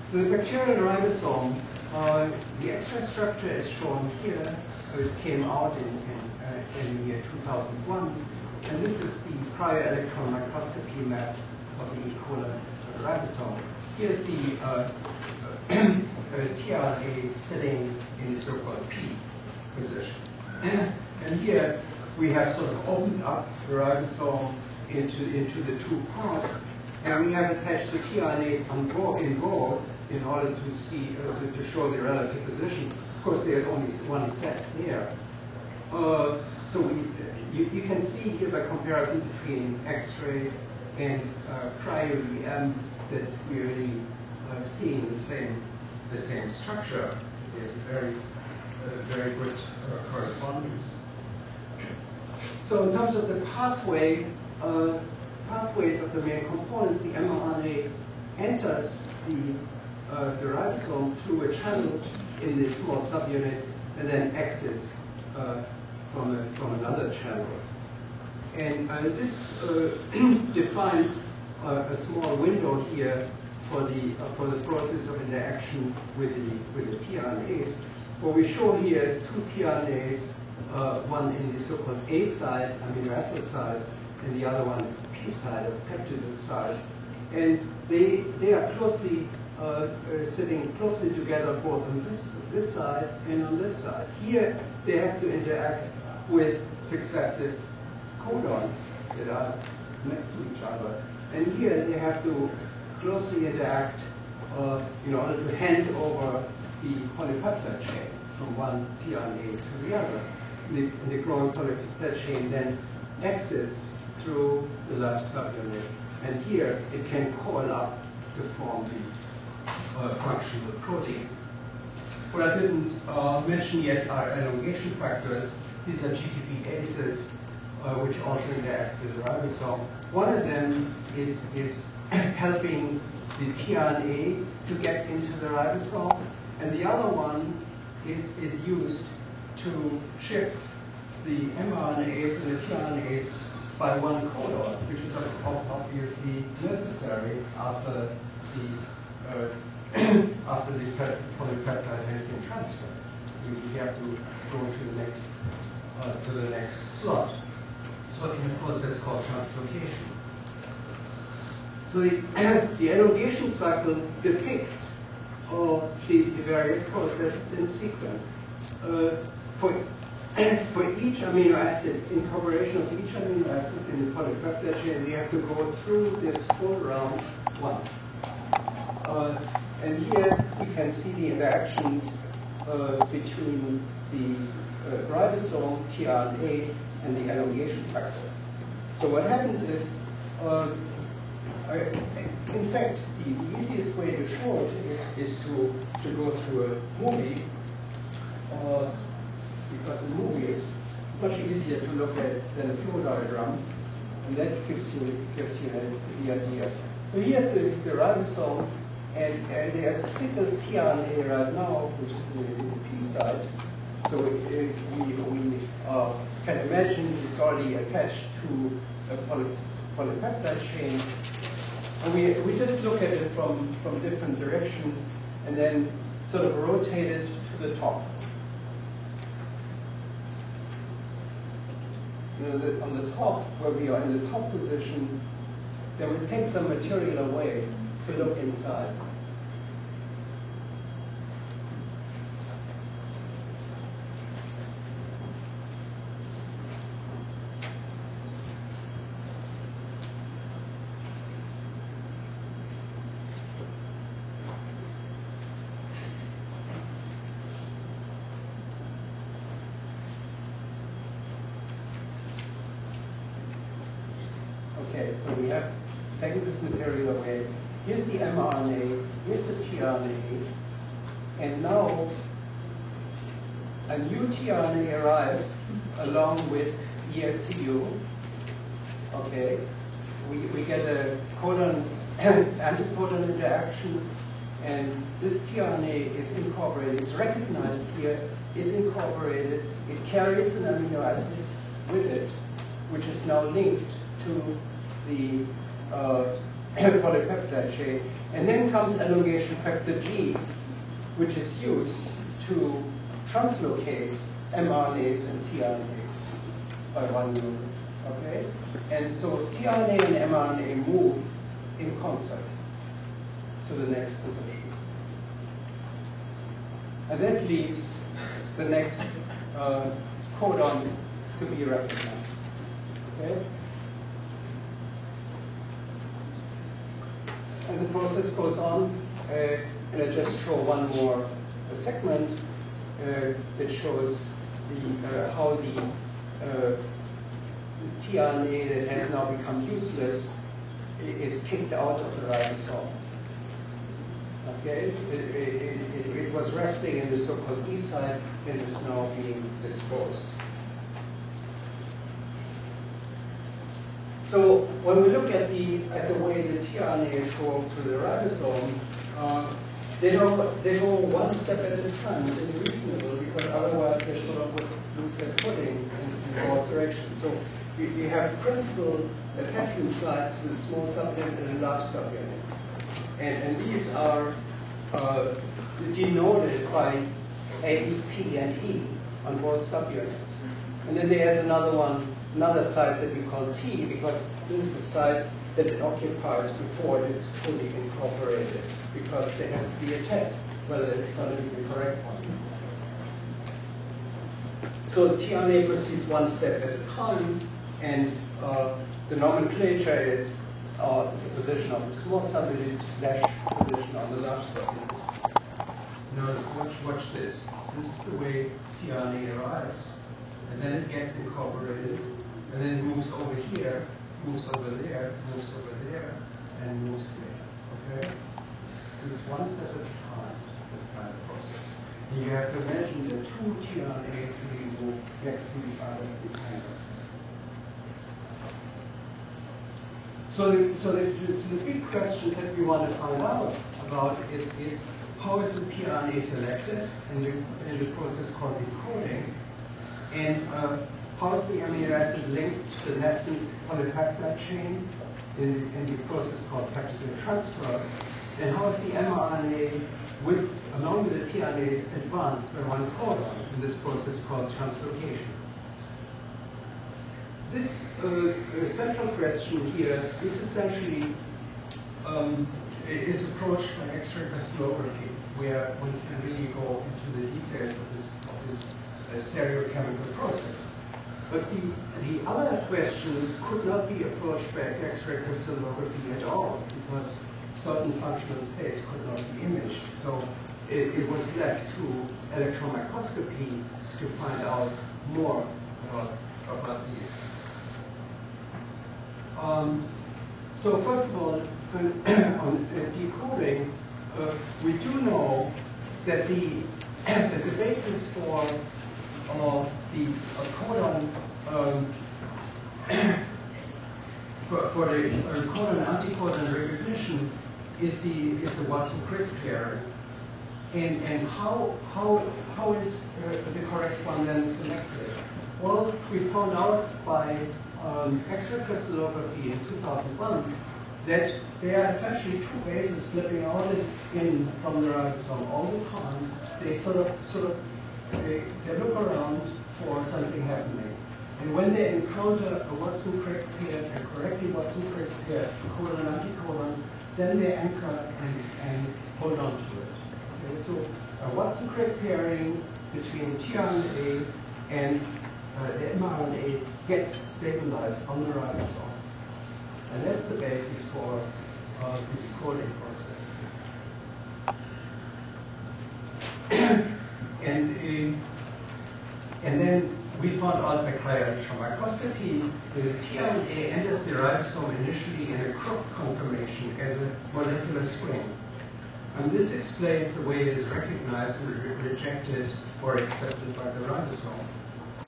So the bacterial ribosome, the X-ray structure is shown here. It came out in the year 2001. And this is the Crio-Electron microscopy map of the E. coli ribosome. Here's the tRNA sitting in the so-called P position. And here we have sort of opened up the ribosome into the two parts. And we have attached the tRNAs in both in order to see to show the relative position. Of course, there's only one set there. So you can see here by comparison between X-ray and cryo-EM that we're really seeing the same structure. There's a very good correspondence. So in terms of the pathways of the main components, the mRNA enters the ribosome through a channel in this small subunit and then exits from another channel. And this defines a small window here for the process of interaction with the tRNAs. What we show here is two tRNAs, one in the so-called A side, amino acid side, and the other one is the P side, or peptidal side. And they are closely sitting closely together both on this side and on this side. Here they have to interact with successive codons that are next to each other. And here they have to closely interact in order to hand over the polypeptide chain from one tRNA to the other. The growing polypeptide chain then exits through the large subunit. And here it can coil up to form the functional protein. What I didn't mention yet are elongation factors. These are GTPases, which also interact with the ribosome. One of them is helping the tRNA to get into the ribosome, and the other one is used to shift the mRNAs and the tRNAs by one codon, which is obviously necessary after the polypeptide has been transferred. We have to go to the next slot. So in a process called translocation. So the elongation cycle depicts the various processes in sequence. For each amino acid, incorporation of each amino acid in the polypeptide chain, we have to go through this full round once. And here we can see the interactions between the ribosome, tRNA, and the elongation factors. So what happens is, in fact, the easiest way to show it is to go through a movie, because the movie is much easier to look at than a flow diagram, and that gives you the idea. So here's the ribosome, and there's a single tRNA right now, which is the P side. So we can imagine it's already attached to a polypeptide chain. And we just look at it from different directions and then sort of rotate it to the top. On the top, where we are in the top position, then we take some material away to look inside. Okay, so we have taken this material away. Here's the mRNA, here's the tRNA, and now a new tRNA arrives along with EFTU. Okay, we get a codon anticodon interaction, and this tRNA is incorporated. It's recognized here, is incorporated. It carries an amino acid with it, which is now linked to the polypeptide chain. And then comes elongation factor G, which is used to translocate mRNAs and tRNAs by 1 unit. Okay? And so tRNA and mRNA move in concert to the next position. And that leaves the next codon to be recognized. Okay? And the process goes on, and I just show one more segment that shows how the tRNA that has now become useless is picked out of the ribosome. Okay, it was resting in the so-called E site and is now being disposed. So when we look at the way the tRNAs go through the ribosome, they go one step at a time, which is reasonable because otherwise they sort of would lose their footing in all directions. So you have principal attachment sites to the small subunit and the large subunit. And these are denoted by A, P, and E on both subunits. And then there's another site that we call T, because this is the site that it occupies before it is fully incorporated, because there has to be a test whether it's going to be the correct one. So tRNA proceeds one step at a time, and the nomenclature is the position of the small subunit / position on the large subunit. Now watch this. This is the way tRNA arrives, and then it gets incorporated, and then it moves over here, moves over there, and moves there. Okay? So it's one step at a time, this kind of process. And you have to imagine the two tRNAs being moved next to each other behind it. So the big question that we want to find out about is how is the tRNA selected in the process called decoding, and how is the amino acid linked to the nascent polypeptide chain in the process called peptide transfer, and how is the mRNA among the tRNAs advanced by one codon in this process called translocation. This central question here is essentially is approached by X-ray crystallography, where one can really go into the details of this stereochemical process. But the other questions could not be approached by X-ray crystallography at all, because certain functional states could not be imaged. So it was left to electron microscopy to find out more about these. So first of all, on decoding, we do know that the basis for the codon for the codon-anticodon recognition is the Watson-Crick pairing, and how is the correct one then selected? Well, we found out by X-ray crystallography in 2001 that there are essentially two bases flipping out in from the ribosome all the time. They they look around for something happening, and when they encounter a Watson-Crick pair, a correctly Watson-Crick pair, codon-anticodon, then they anchor and hold on to it. Okay, so a Watson-Crick pairing between tRNA and the mRNA gets stabilized on the ribosome. And that's the basis for the decoding process. And then we found out by cryo-electron microscopy that the tRNA enters the ribosome initially in a crook conformation as a molecular spring. And this explains the way it is recognized and rejected or accepted by the ribosome.